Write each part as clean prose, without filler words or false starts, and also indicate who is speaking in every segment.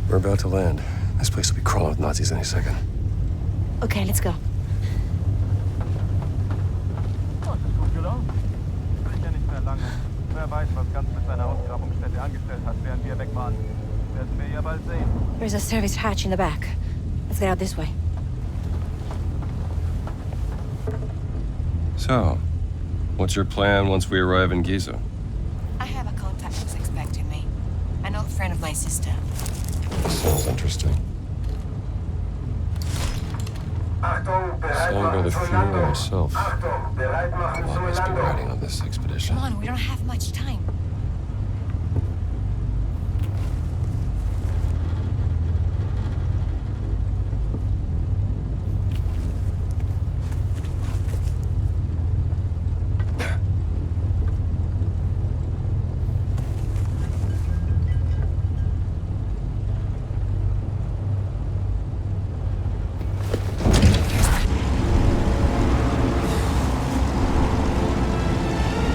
Speaker 1: We're about to land. This place will be crawling with Nazis any second.
Speaker 2: Okay, let's go.
Speaker 3: Oh, das ist gut gelaufen. Sicher nicht mehr lange. Wer weiß, was ganz mit seiner Ausgrabungsstätte angestellt hat, während wir weg waren. Werden wir ja bald sehen.
Speaker 2: There's a service hatch in the back. Let's get out this way.
Speaker 1: So, what's your plan once we arrive in GIZEH?
Speaker 2: I have a contact who's expecting me. An old friend of my sister.
Speaker 1: Sounds interesting. Signed by the Führer himself. A lot must be riding on this expedition.
Speaker 2: Come on, we don't have much time.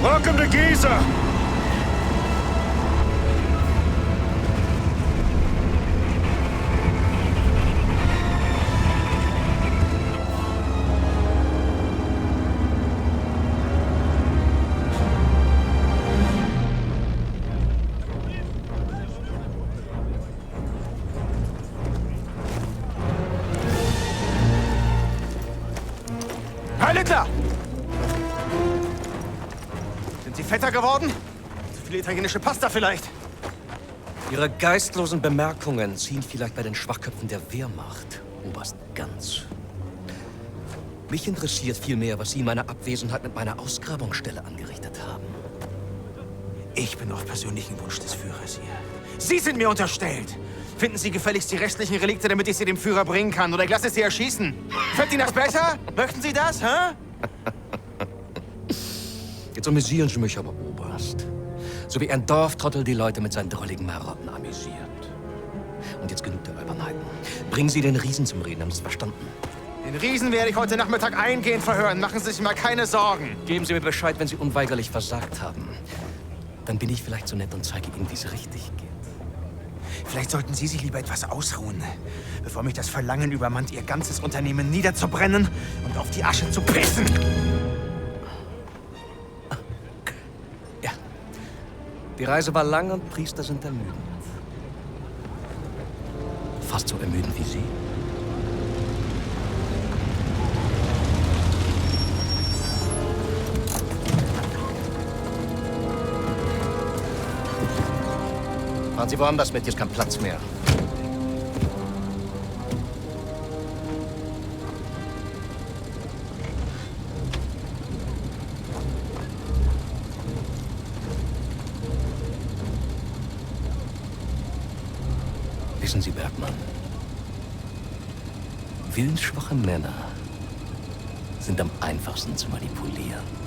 Speaker 1: Welcome to GIZEH!
Speaker 4: Herr Littler! Sind Sie fetter geworden? Zu viel italienische Pasta vielleicht?
Speaker 5: Ihre geistlosen Bemerkungen ziehen vielleicht bei den Schwachköpfen der Wehrmacht, Oberst Ganz. Mich interessiert vielmehr, was Sie in meiner Abwesenheit mit meiner Ausgrabungsstelle angerichtet haben.
Speaker 4: Ich bin auf persönlichen Wunsch des Führers hier. Sie sind mir unterstellt. Finden Sie gefälligst die restlichen Relikte, damit ich sie dem Führer bringen kann. Oder ich lasse Sie erschießen. Fällt Ihnen das besser? Möchten Sie das, hä?
Speaker 5: Jetzt amüsieren Sie mich aber, Oberst. So wie ein Dorftrottel die Leute mit seinen drolligen Marotten amüsiert. Und jetzt genug der Albernheiten. Bringen Sie den Riesen zum Reden, haben Sie es verstanden?
Speaker 4: Den Riesen werde ich heute Nachmittag eingehend verhören. Machen Sie sich mal keine Sorgen.
Speaker 5: Geben Sie mir Bescheid, wenn Sie unweigerlich versagt haben. Dann bin ich vielleicht so nett und zeige Ihnen, wie es richtig geht.
Speaker 4: Vielleicht sollten Sie sich lieber etwas ausruhen, bevor mich das Verlangen übermannt, Ihr ganzes Unternehmen niederzubrennen und auf die Asche zu pissen.
Speaker 5: Ja. Die Reise war lang und Priester sind ermüdend. Fast so ermüdend wie Sie. Fahren Sie woanders mit, hier ist kein Platz mehr. Wissen Sie, Bergmann, willensschwache Männer sind am einfachsten zu manipulieren.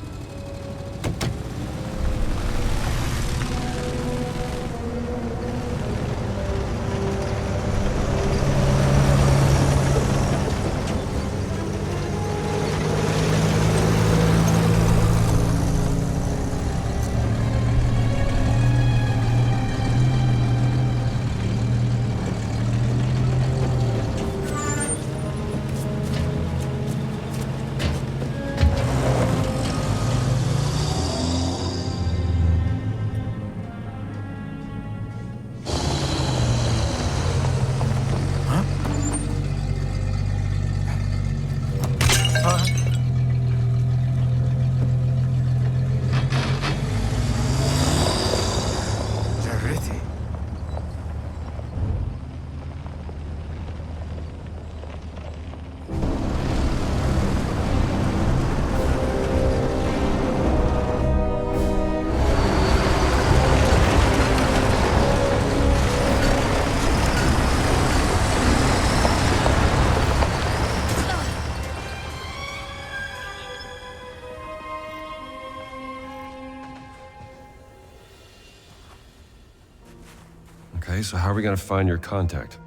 Speaker 1: Okay, so how are we gonna find your contact?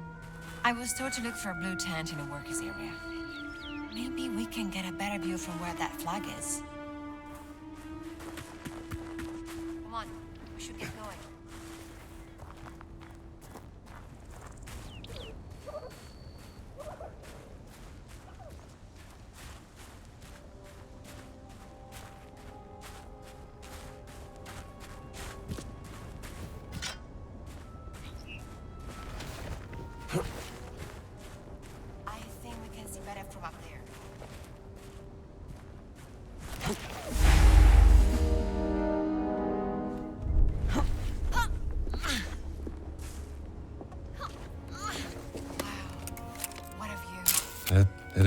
Speaker 2: I was told to look for a blue tent in a workers area. Maybe we can get a better view from where that flag is. Come on, we should get going.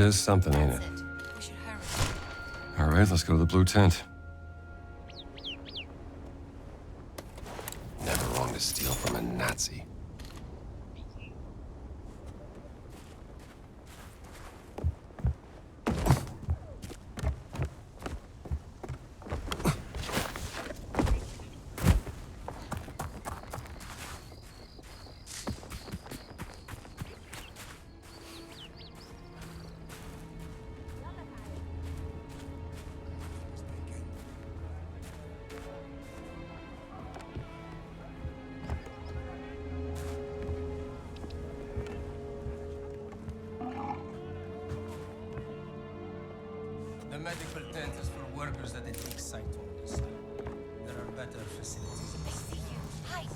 Speaker 1: is something, ain't it?
Speaker 2: That's it. We should hurry.
Speaker 1: All right, let's go to the blue tent. Never wrong to steal from a Nazi.
Speaker 6: The medical tent is for workers that they take site orders. There are better facilities.
Speaker 2: I see you. Hi.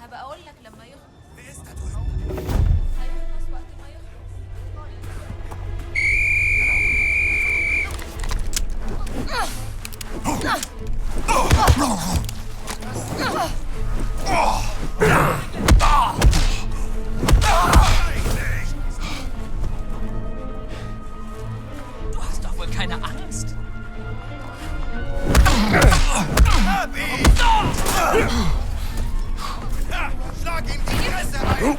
Speaker 2: هبقى أقول لك لما يخلص. هيخلص وقت ما
Speaker 7: Du hast doch wohl keine Angst.
Speaker 4: Schlag ihm die Fresse rein!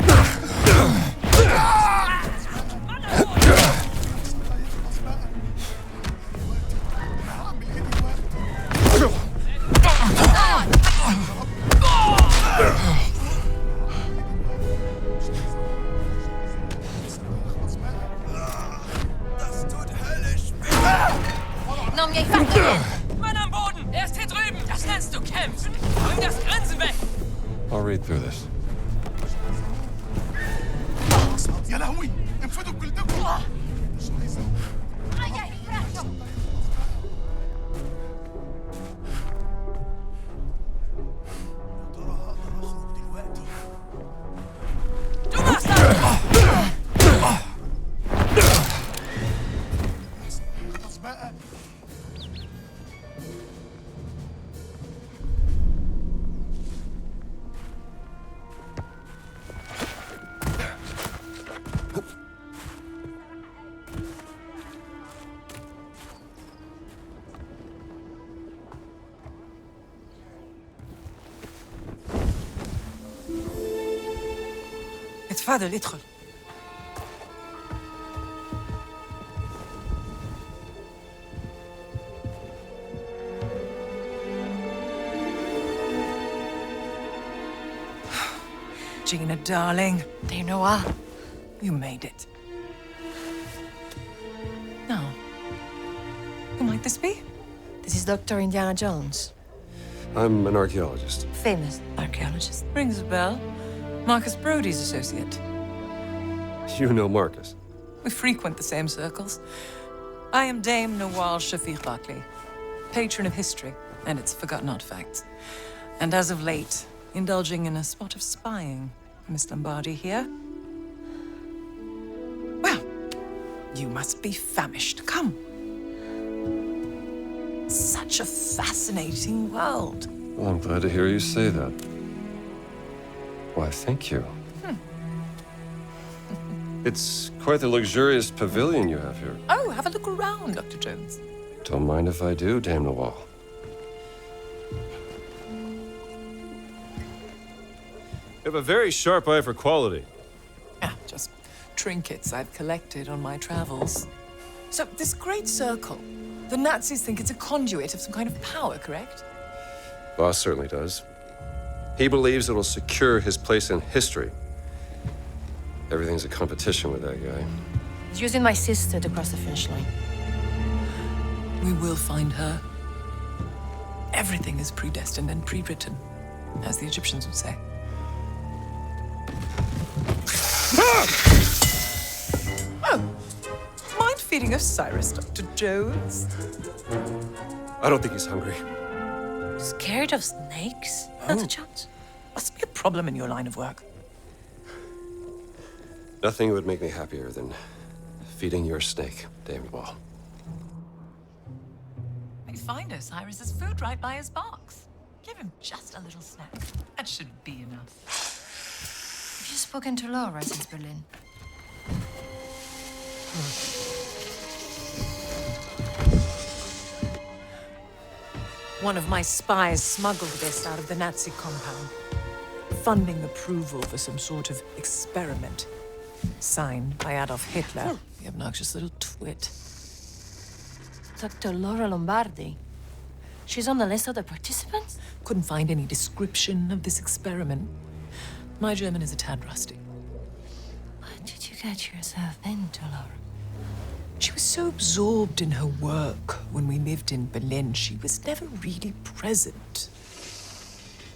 Speaker 6: Das tut höllisch weh!
Speaker 2: Nom jij vatten!
Speaker 7: Mann am Boden! Er ist hier drüben! Das nennst du kämpfen! Bring das Grinsen weg!
Speaker 1: I'll read through this.
Speaker 4: يا لهوي انفضوا كلكم
Speaker 7: Du machst das!
Speaker 4: خلاص بقى
Speaker 7: اتفضل ادخل. Gina, darling,
Speaker 2: Do you know what?
Speaker 7: you made it. Now, who might this be?
Speaker 2: This is Dr. Indiana Jones.
Speaker 1: I'm an archaeologist.
Speaker 2: Famous archaeologist.
Speaker 7: Rings a bell. Marcus Brody's associate.
Speaker 1: You know Marcus.
Speaker 7: We frequent the same circles. I am Dame Nawal Shafiq Barkley, patron of history and its forgotten artifacts. And as of late, indulging in a spot of spying. Miss Lombardi here. Well, you must be famished. Come. Such a fascinating world.
Speaker 1: Well, I'm glad to hear you say that. Why, thank you. It's quite the luxurious pavilion you have here.
Speaker 7: Oh, have a look around, Dr. Jones.
Speaker 1: Don't mind if I do, Dame Nawal. You have a very sharp eye for quality.
Speaker 7: Ah, just trinkets I've collected on my travels. So, this great circle, the Nazis think it's a conduit of some kind of power, correct?
Speaker 1: Boss certainly does. He believes it'll secure his place in history. Everything's a competition with that guy.
Speaker 2: He's using my sister to cross the finish line.
Speaker 7: We will find her. Everything is predestined and pre-written, as the Egyptians would say. Oh, mind feeding Osiris, Dr. Jones?
Speaker 1: I don't think he's hungry.
Speaker 2: Scared of snakes? Not a chance.
Speaker 7: Must be a problem in your line of work.
Speaker 1: Nothing would make me happier than feeding your snake, Dame Nawal.
Speaker 7: We find Osiris's food right by his box. Give him just a little snack. That should be enough.
Speaker 2: Have you spoken to Laura since Berlin?
Speaker 7: One of my spies smuggled this out of the Nazi compound, funding approval for some sort of experiment. Signed by Adolf Hitler, the obnoxious little twit.
Speaker 8: Dr. Laura Lombardi. She's on the list of the participants?
Speaker 7: Couldn't find any description of this experiment. My German is a tad rusty.
Speaker 8: What did you get yourself into, Laura?
Speaker 7: She was so absorbed in her work when we lived in Berlin, she was never really present.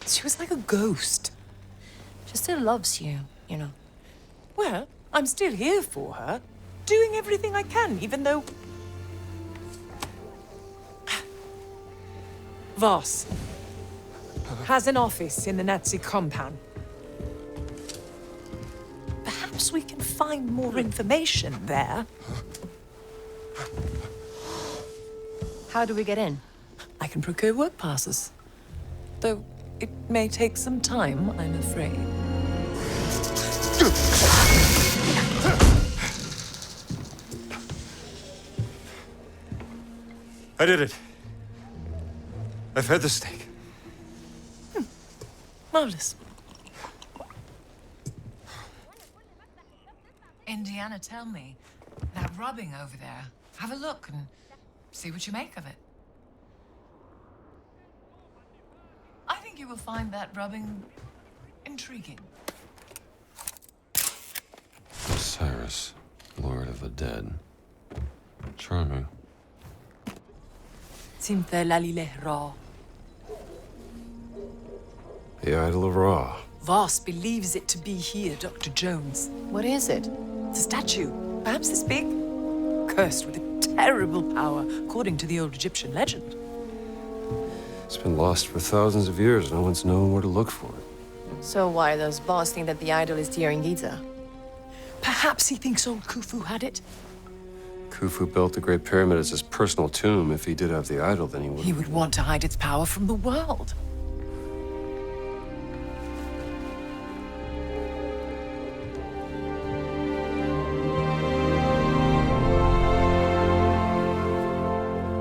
Speaker 7: She was like a ghost.
Speaker 8: She still loves you, you know.
Speaker 7: Well, I'm still here for her, doing everything I can, even though... Voss has an office in the Nazi compound. Perhaps we can find more information there.
Speaker 8: How do we get in?
Speaker 7: I can procure work passes. Though it may take some time, I'm afraid.
Speaker 1: I did it. I've had the steak.
Speaker 7: Marvelous.
Speaker 2: Indiana, tell me, that rubbing over there, have a look and see what you make of it. I think you will find that rubbing intriguing.
Speaker 1: Osiris, Lord of the Dead. Charming.
Speaker 7: Raw.
Speaker 1: The Idol of Ra.
Speaker 7: Voss believes it to be here, Dr. Jones.
Speaker 8: What is it?
Speaker 7: It's a statue, perhaps this big, cursed with a terrible power, according to the old Egyptian legend.
Speaker 1: It's been lost for thousands of years. No one's known where to look for it.
Speaker 8: So why does Boss think that the idol is here in Giza?
Speaker 7: Perhaps he thinks old Khufu had it.
Speaker 1: Khufu built the Great Pyramid as his personal tomb. If he did have the idol, then he would...
Speaker 7: He would want to hide its power from the world.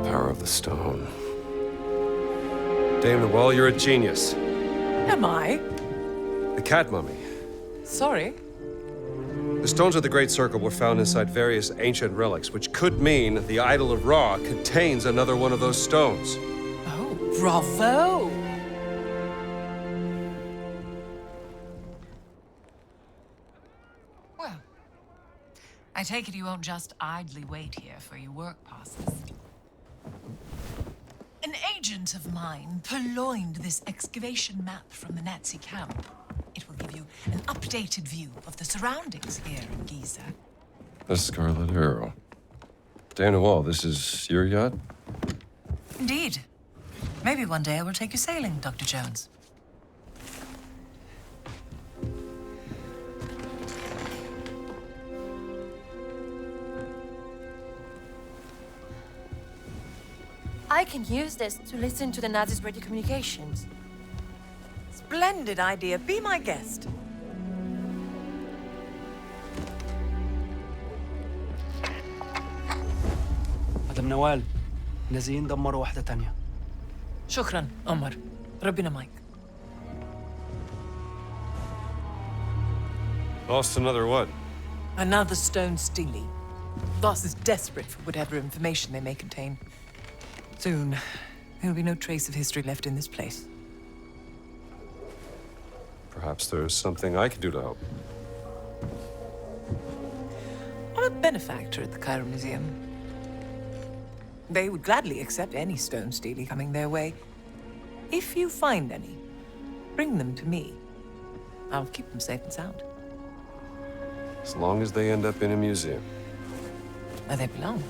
Speaker 1: Power of the stone. Dame Nawal, you're a genius.
Speaker 7: Am I?
Speaker 1: The cat mummy.
Speaker 7: Sorry.
Speaker 1: The stones of the Great Circle were found inside various ancient relics, which could mean the Idol of Ra contains another one of those stones.
Speaker 7: Oh, bravo!
Speaker 2: Well, I take it you won't just idly wait here for your work passes. An agent of mine purloined this excavation map from the Nazi camp. It will give you an updated view of the surroundings here in Giza.
Speaker 1: The Scarlet Arrow. Dame Nawal, this is your yacht?
Speaker 2: Indeed. Maybe one day I will take you sailing, Dr. Jones.
Speaker 8: I can use this to listen to the Nazis' radio communications.
Speaker 7: Splendid idea. Be my guest.
Speaker 9: مدام نوال النازيين دمروا واحدة تانية.
Speaker 7: شكرا عمر. ربنا معك.
Speaker 1: Lost another what?
Speaker 7: Another stone steely. Voss is desperate for whatever information they may contain. Soon, there will be no trace of history left in this place.
Speaker 1: Perhaps there's something I can do to help.
Speaker 7: I'm a benefactor at the Cairo Museum. They would gladly accept any stone steely coming their way. If you find any, bring them to me. I'll keep them safe and sound.
Speaker 1: As long as they end up in a museum.
Speaker 7: Where they belong.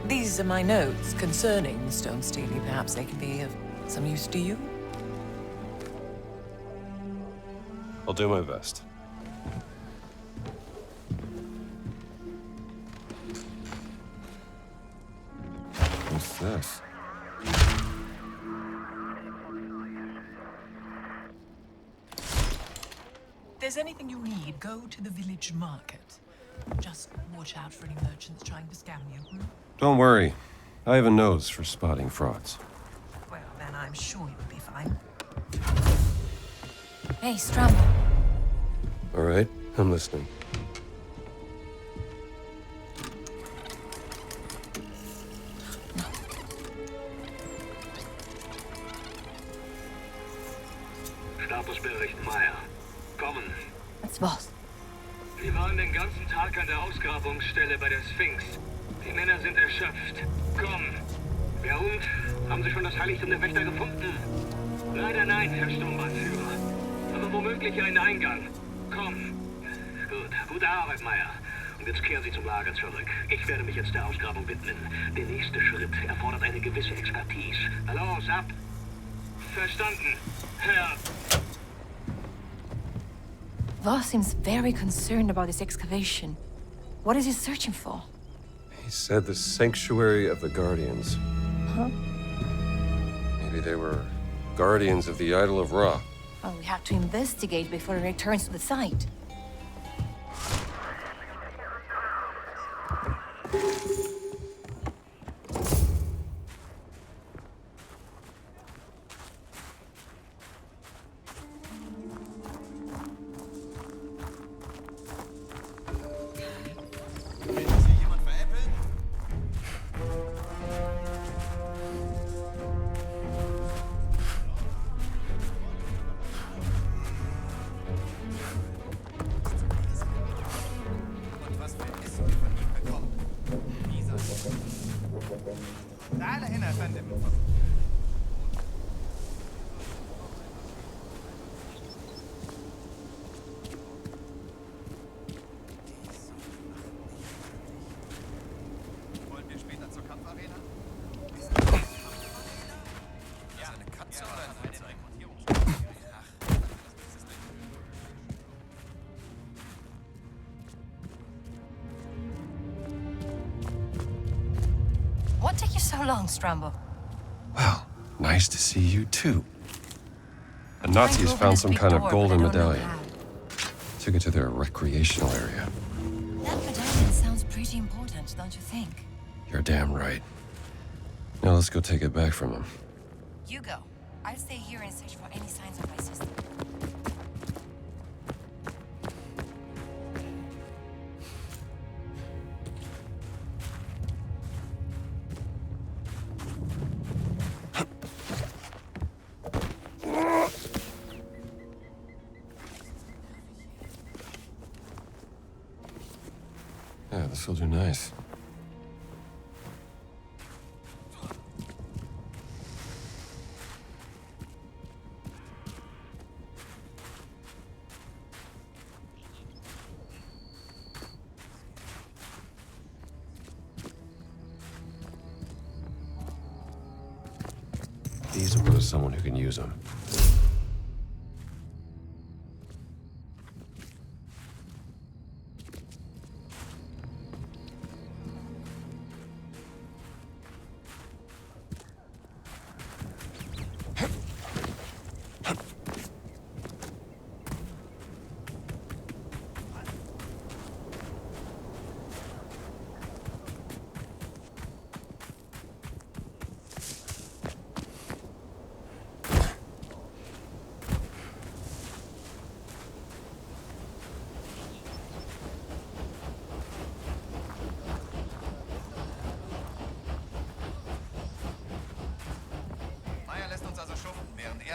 Speaker 7: These are my notes concerning the stone steely. Perhaps they can be of some use to you.
Speaker 1: I'll do my best. What's this?
Speaker 7: If there's anything you need, go to the village market.
Speaker 2: Just watch out for any merchants trying to scam you.
Speaker 1: Don't worry. I have a nose for spotting frauds.
Speaker 2: Well, then I'm sure you'll be fine.
Speaker 8: Hey, Strambo.
Speaker 1: All right, I'm listening.
Speaker 10: Statusbericht Meier. Kommen.
Speaker 8: That's was.
Speaker 10: Wir waren den ganzen Tag an der Ausgrabungsstelle bei der Sphinx. Die Männer sind erschöpft. Komm. Ja und? Haben Sie schon das Heiligtum der Wächter gefunden? Leider nein, Herr Sturmbannführer. Aber womöglich einen Eingang. Komm. Gut. Gute Arbeit, Meier. Und jetzt kehren Sie zum Lager zurück. Ich werde mich jetzt der Ausgrabung widmen. Der nächste Schritt erfordert eine gewisse Expertise. Los, ab! Verstanden, Herr...
Speaker 8: Voss seems very concerned about this excavation. What is he searching for?
Speaker 1: He said the sanctuary of the Guardians.
Speaker 8: Huh?
Speaker 1: Maybe they were guardians of the idol of Ra.
Speaker 8: Well, we have to investigate before he returns to the site.
Speaker 3: تعال هنا يا فندم. Wollen wir später zur Kampfarena? Ja, eine Katze oder ein Rekrutierungs...
Speaker 8: What took you so long, Strambo?
Speaker 1: Well, nice to see you too. The Nazis found some kind of golden medallion. Took it to their recreational area.
Speaker 8: That medallion sounds pretty important, don't you think?
Speaker 1: You're damn right. Now let's go take it back from them.
Speaker 8: You go. I'll stay here and search for any signs of my sister.
Speaker 1: Yeah, this will do nice. These will go to someone who can use them.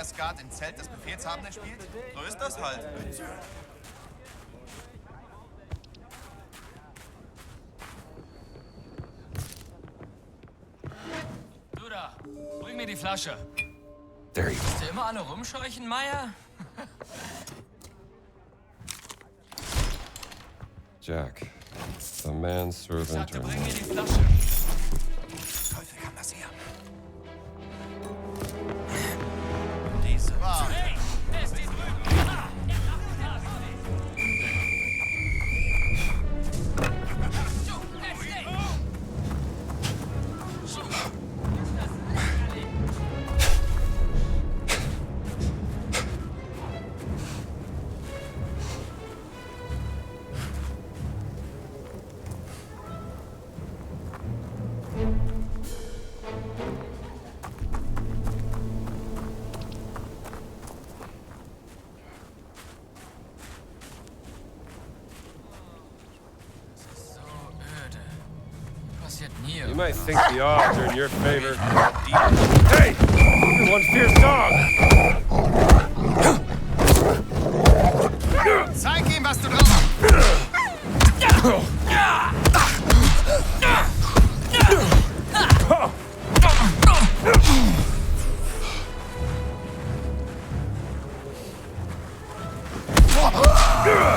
Speaker 3: Skat im Zelt des Befehlshabenden spielt? So ist das halt.
Speaker 6: Du da, bring mir die Flasche.
Speaker 1: There you go.
Speaker 6: Willst du immer alle rumscheuchen, Meier?
Speaker 1: Jack, the manservant
Speaker 6: Sagte,
Speaker 1: or
Speaker 6: bring mir
Speaker 1: not.
Speaker 6: die Flasche.
Speaker 3: Teufel kann das her. Diese war.
Speaker 6: Hey, wer ist die drüben? Ah!
Speaker 1: might think the odds are in your favor. Hey! You're one fierce dog!
Speaker 4: Zeig ihm, was du drauf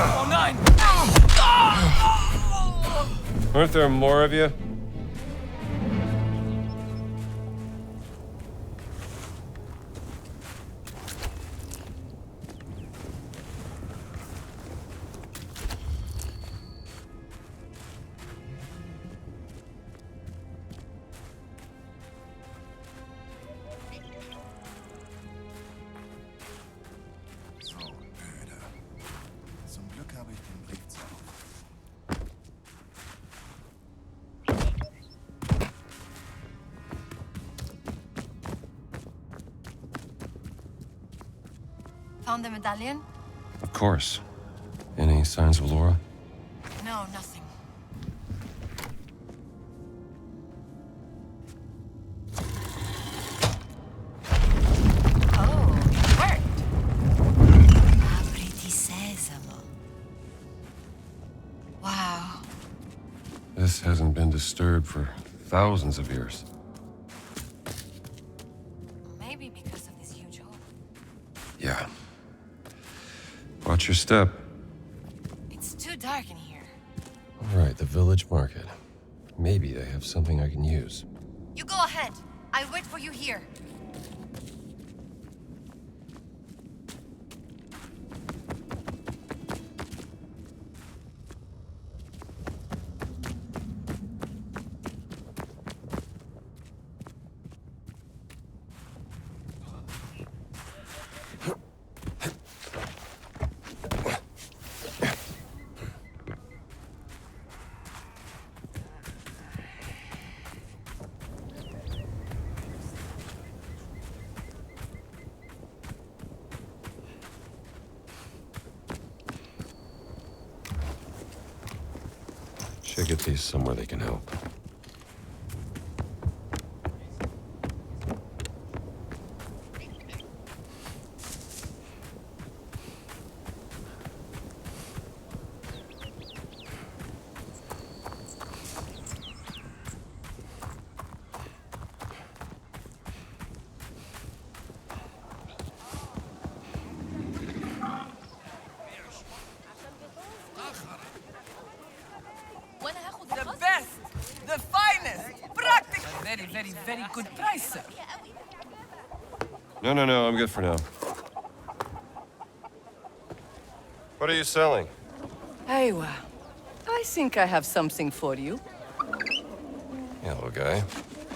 Speaker 6: Oh nein!
Speaker 1: Aren't there more of you?
Speaker 11: So, öde. Zum Glück habe ich den Blick zu auf.
Speaker 8: Found the medallion?
Speaker 1: Of course. Any signs of Laura?
Speaker 8: No, nothing. Oh, it worked. Apriti sesamo. Wow.
Speaker 1: This hasn't been disturbed for thousands of years.
Speaker 8: Maybe because of this huge hole.
Speaker 1: Yeah. Watch your step.
Speaker 8: It's too dark in here.
Speaker 1: All right, the village market. Maybe they have something I can use.
Speaker 8: You go ahead. I'll wait for you here.
Speaker 1: Should get these somewhere they can help.
Speaker 7: The best, the finest, practical. Very, very, very good price, sir.
Speaker 1: No, I'm good for now. What are you selling?
Speaker 7: Aywa, I think I have something for you.
Speaker 1: Hello, guy.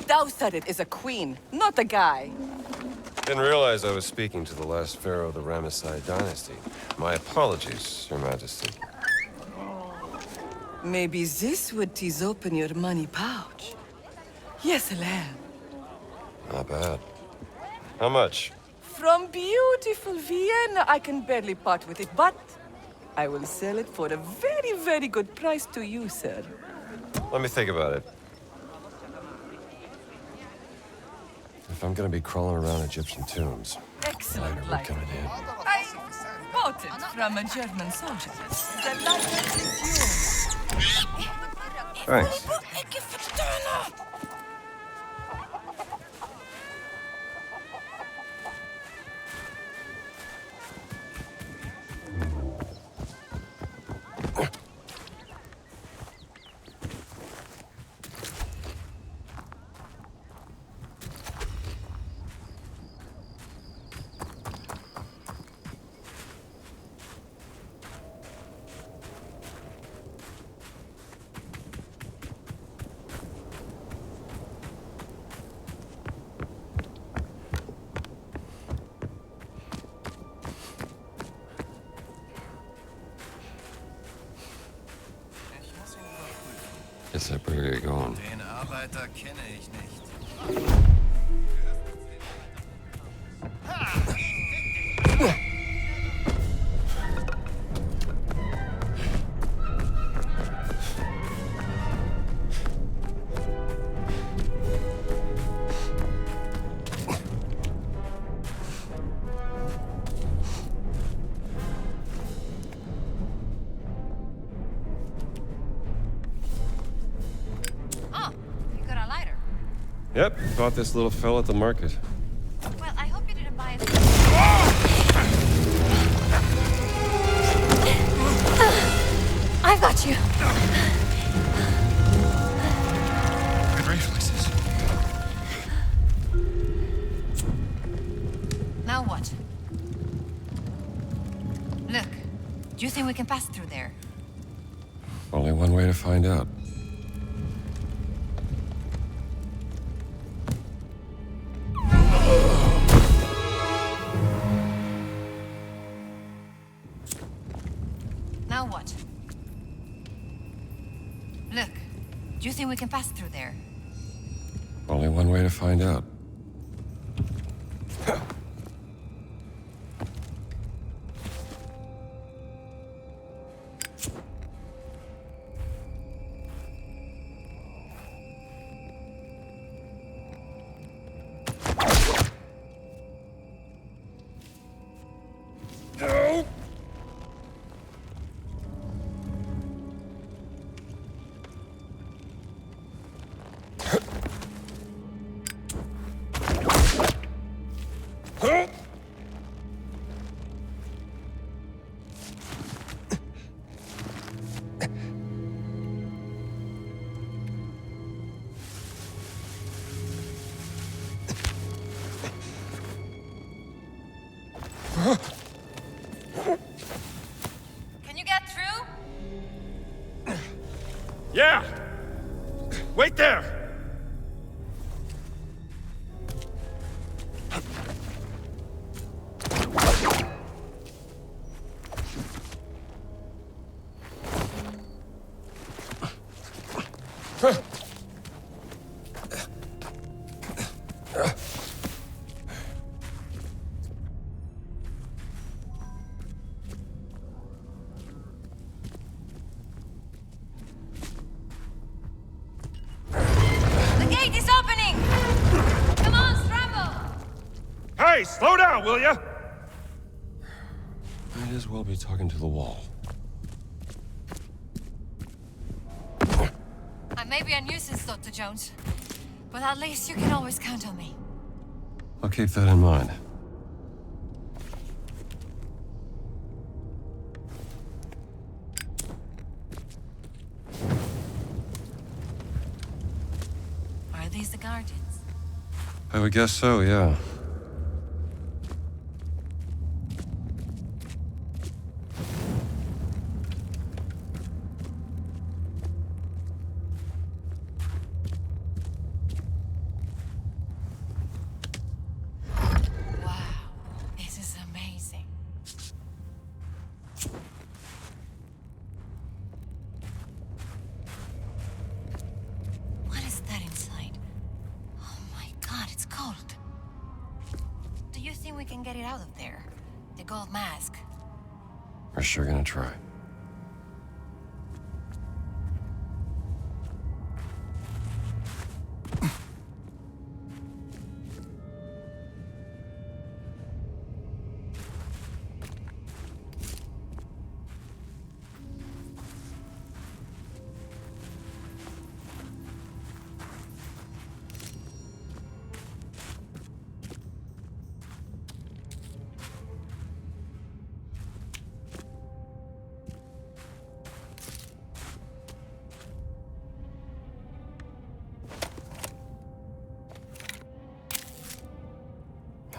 Speaker 7: Dowsarit is a queen, not a guy.
Speaker 1: Didn't realize I was speaking to the last pharaoh of the Ramesside dynasty. My apologies, Your Majesty.
Speaker 7: Maybe this would tease open your money pouch. Yes, lamb.
Speaker 1: Not bad. How much?
Speaker 7: From beautiful Vienna, I can barely part with it, but I will sell it for a very, very good price to you, sir.
Speaker 1: Let me think about it. If I'm gonna be crawling around Egyptian tombs,
Speaker 7: Excellent
Speaker 1: later we're
Speaker 7: light.
Speaker 1: coming in.
Speaker 7: I bought it from a German soldier. The light is yours.
Speaker 1: Thanks. Guess I better get going.
Speaker 11: Den Arbeiter kenne ich nicht.
Speaker 1: Yep, bought this little fella at the market.
Speaker 8: Well, I hope you didn't buy it. I've got you.
Speaker 1: Good reflexes.
Speaker 8: Now what? Look, do you think we can pass through there?
Speaker 1: Only one way to find out.
Speaker 8: Now what? Look, do you think we can pass through there?
Speaker 1: Only one way to find out.
Speaker 8: Can you get through?
Speaker 4: Yeah! Wait there!
Speaker 8: The gate is opening! Come on, scramble!
Speaker 4: Hey, slow down, will ya?
Speaker 1: Might as well be talking to the wall.
Speaker 8: I may be a nuisance, Dr. Jones, but at least you can always count on me.
Speaker 1: I'll keep that in mind.
Speaker 8: Are these the Guardians?
Speaker 1: I would guess so, yeah.
Speaker 8: Wow, this is amazing. What is that inside? Oh my God, it's cold. Do you think we can get it out of there? The gold mask.
Speaker 1: We're sure gonna try.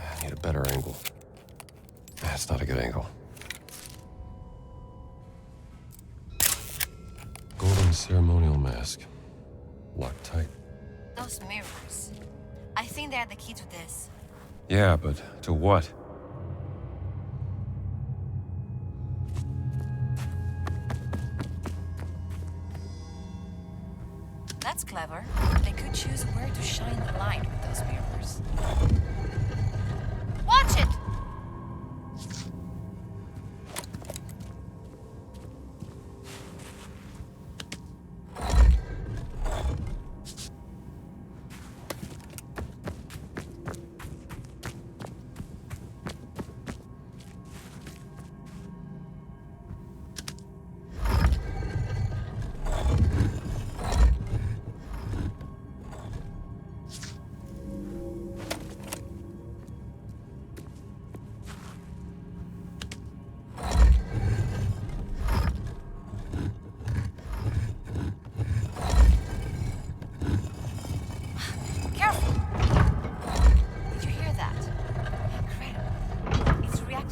Speaker 1: I need a better angle. That's not a good angle. Golden ceremonial mask. Locked tight.
Speaker 8: Those mirrors. I think they're the key to this.
Speaker 1: Yeah, but to what?
Speaker 8: That's clever. They could choose where to shine the light with those mirrors. Watch it!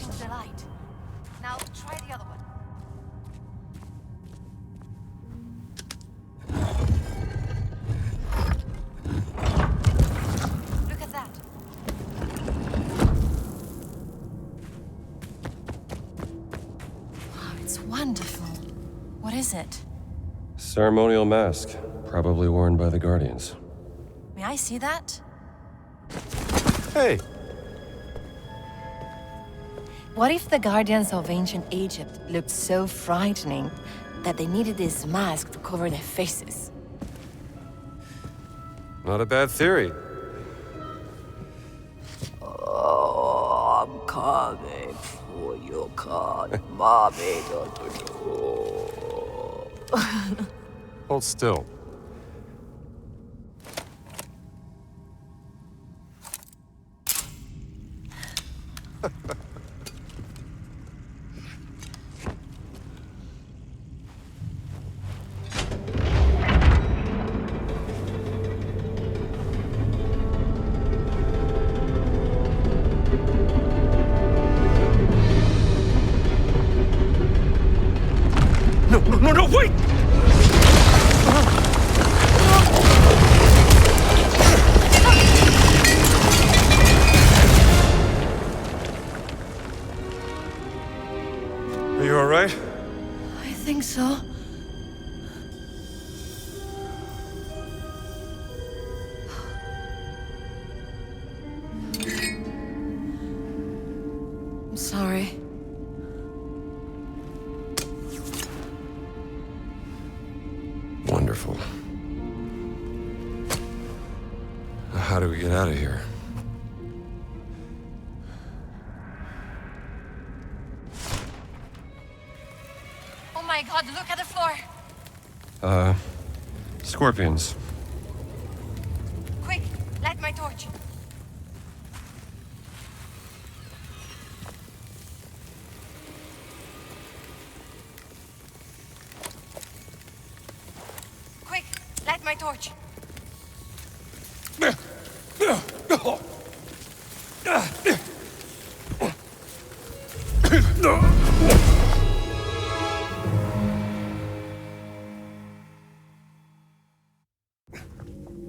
Speaker 8: into the light. Now try the other one. Look at that. Wow, it's wonderful. What is it?
Speaker 1: Ceremonial mask, probably worn by the Guardians.
Speaker 8: May I see that?
Speaker 1: Hey!
Speaker 8: What if the Guardians of ancient Egypt looked so frightening that they needed this mask to cover their faces?
Speaker 1: Not a bad theory.
Speaker 7: Oh, I'm coming for your card, mommy.
Speaker 1: Hold still.
Speaker 4: No, wait!
Speaker 1: Are you all right?
Speaker 8: I think so. I'm sorry.
Speaker 1: Wonderful. How do we get out of here?
Speaker 8: Oh my god, look at the floor.
Speaker 1: Scorpions.
Speaker 8: Quick, light my torch. Quick, light my torch.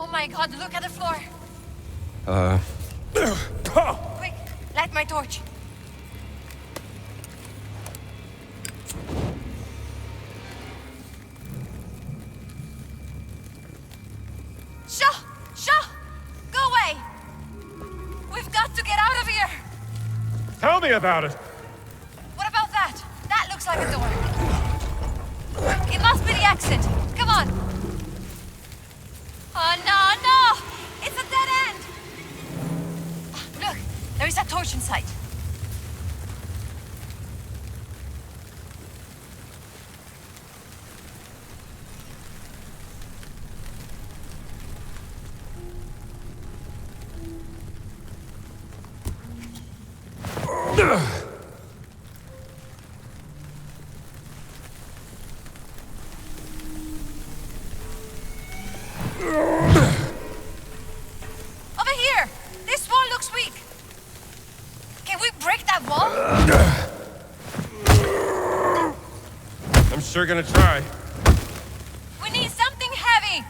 Speaker 8: Oh my god, look at the floor. Quick, light my torch. Shaw! Go away! We've got to get out of here!
Speaker 3: Tell me about it!
Speaker 8: What about that? That looks like a door. It must be the exit. Come on. Oh, no! It's a dead end! Look, there is a torch in sight. Over here! This wall looks weak. Can we break that wall?
Speaker 1: I'm sure gonna try.
Speaker 8: We need something heavy.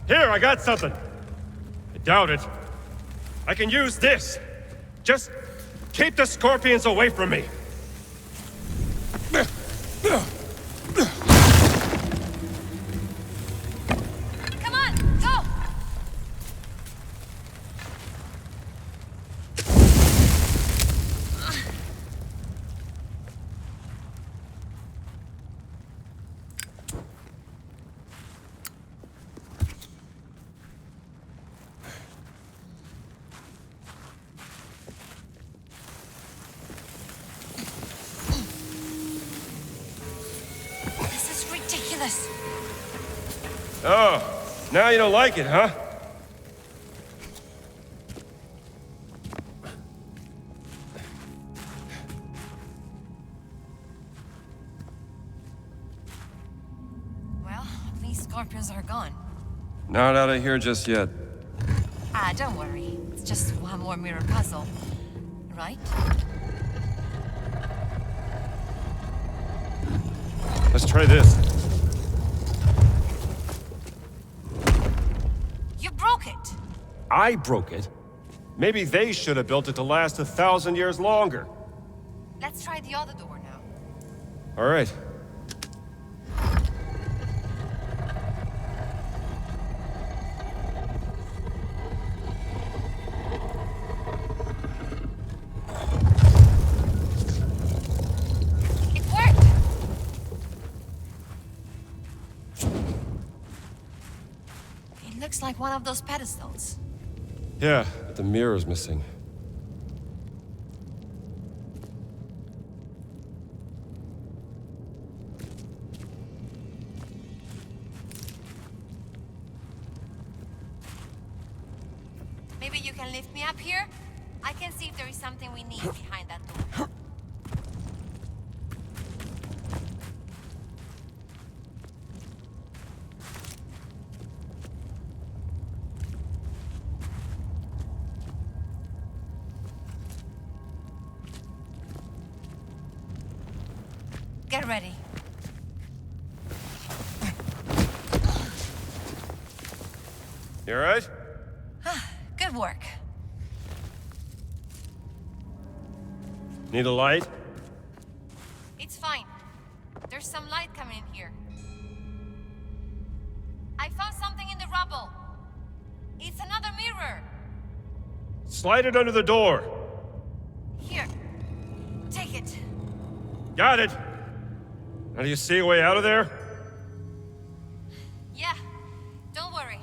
Speaker 1: Here, I got something. I doubt it. I can use this. Just keep the scorpions away from me.
Speaker 8: Come on, go! Ridiculous.
Speaker 1: Oh, now you don't like it, huh?
Speaker 8: Well, these scorpions are gone.
Speaker 1: Not out of here just yet.
Speaker 8: Ah, don't worry. It's just one more mirror puzzle. Right?
Speaker 1: Let's try this.
Speaker 8: You broke it!
Speaker 1: I broke it. Maybe they should have built it to last 1,000 years longer.
Speaker 8: Let's try the other door now.
Speaker 1: All right.
Speaker 8: It worked! It looks like one of those pedestals.
Speaker 1: Yeah, but the mirror's missing.
Speaker 8: Maybe you can lift me up here? I can see if there is something we need behind that door. Get ready.
Speaker 1: You all right?
Speaker 8: Good work.
Speaker 1: Need a light?
Speaker 8: It's fine. There's some light coming in here. I found something in the rubble. It's another mirror.
Speaker 1: Slide it under the door.
Speaker 8: Here. Take it.
Speaker 1: Got it. Now do you see a way out of there?
Speaker 8: Yeah. Don't worry.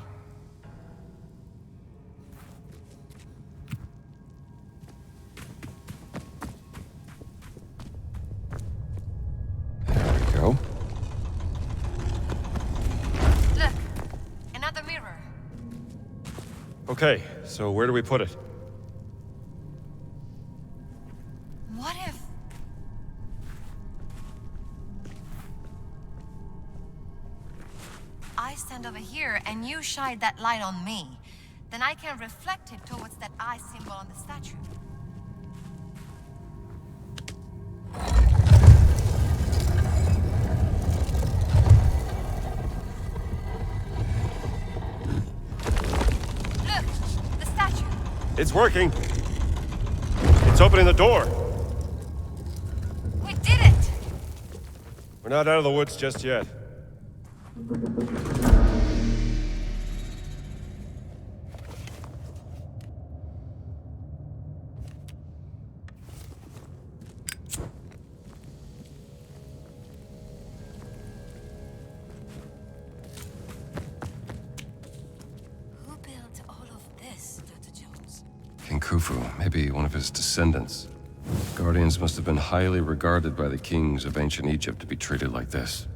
Speaker 1: There we go.
Speaker 8: Look. Another mirror.
Speaker 1: Okay, so where do we put it?
Speaker 8: What if... I stand over here and you shine that light on me. Then I can reflect it towards that eye symbol on the statue. Look! The statue!
Speaker 1: It's working. It's opening the door.
Speaker 8: We did it!
Speaker 1: We're not out of the woods just yet. Khufu, maybe one of his descendants. Guardians must have been highly regarded by the kings of ancient Egypt to be treated like this.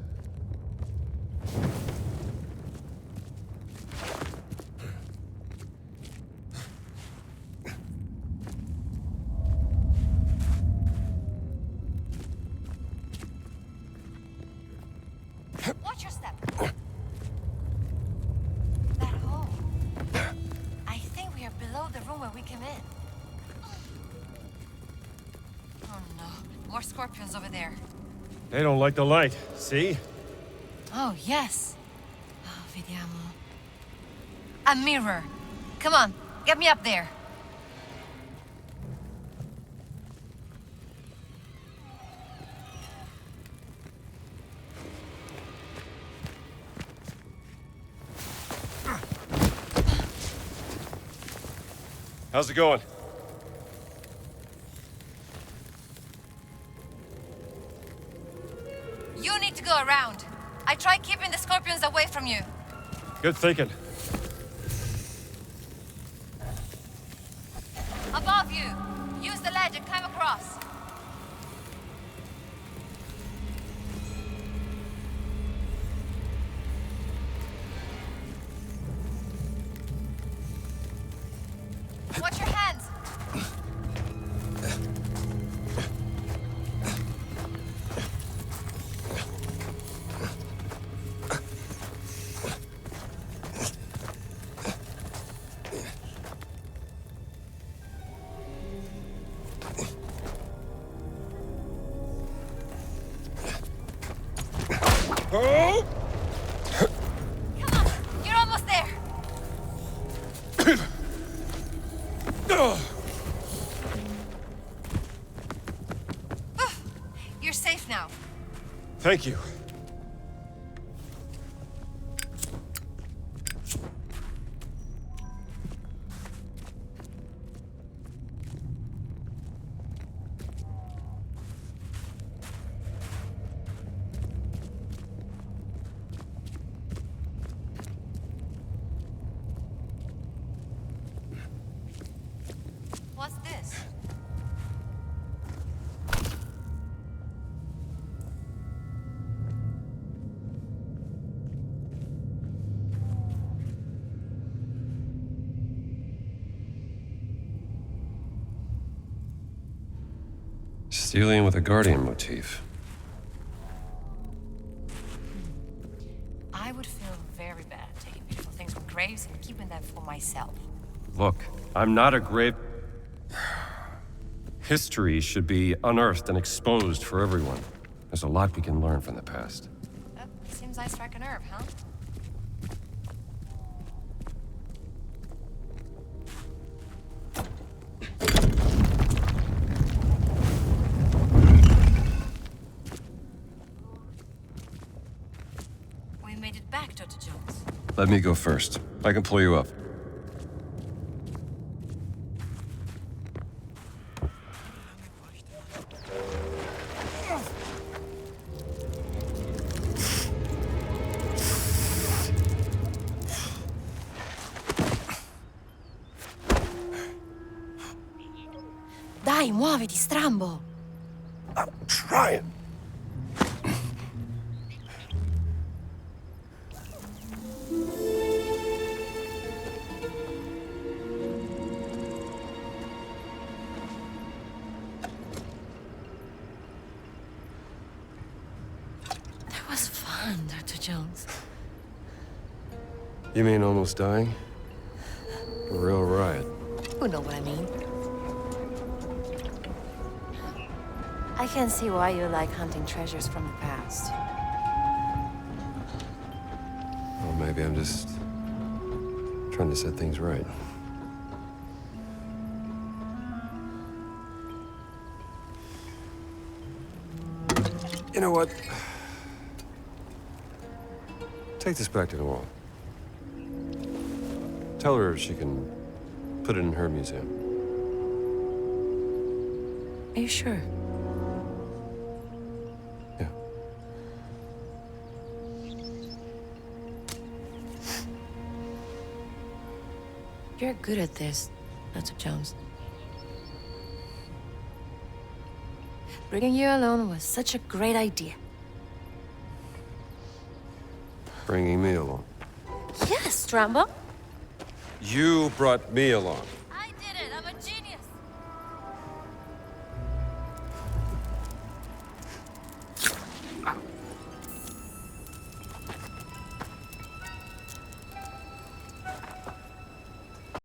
Speaker 8: Watch your step. That hole. I think we are below the room where we came in. Oh no, more scorpions over there.
Speaker 1: They don't like the light, see?
Speaker 8: Oh, yes. Oh, vediamo. A mirror. Come on, get me up there.
Speaker 1: How's it going?
Speaker 8: You need to go around. I tried keeping the scorpions away from you.
Speaker 1: Good thinking.
Speaker 8: Above you. Use the ledge and climb across. Watch your hands.
Speaker 1: Oh!
Speaker 8: Come on, you're almost there. You're safe now.
Speaker 1: Thank you.
Speaker 8: What's this?
Speaker 1: Stealing with a guardian motif.
Speaker 8: I would feel very bad taking beautiful things from graves and keeping them for myself.
Speaker 1: Look, I'm not a grave... History should be unearthed and exposed for everyone. There's a lot we can learn from the past.
Speaker 8: Seems I strike a nerve, huh? We made it back, Dr. Jones.
Speaker 1: Let me go first. I can pull you up.
Speaker 8: Dai, muoviti, strambo!
Speaker 1: I'm trying.
Speaker 8: That was fun, Dr. Jones.
Speaker 1: You mean almost dying? A real riot.
Speaker 8: You know what I mean. I can see why you like hunting treasures from the past.
Speaker 1: Well, maybe I'm just trying to set things right. You know what? Take this back to the wall. Tell her she can put it in her museum.
Speaker 8: Are you sure?
Speaker 1: Yeah.
Speaker 8: You're good at this, Dr. Jones. Bringing you alone was such a great idea.
Speaker 1: Bringing me along.
Speaker 8: Yes, Rambo.
Speaker 1: You brought me along.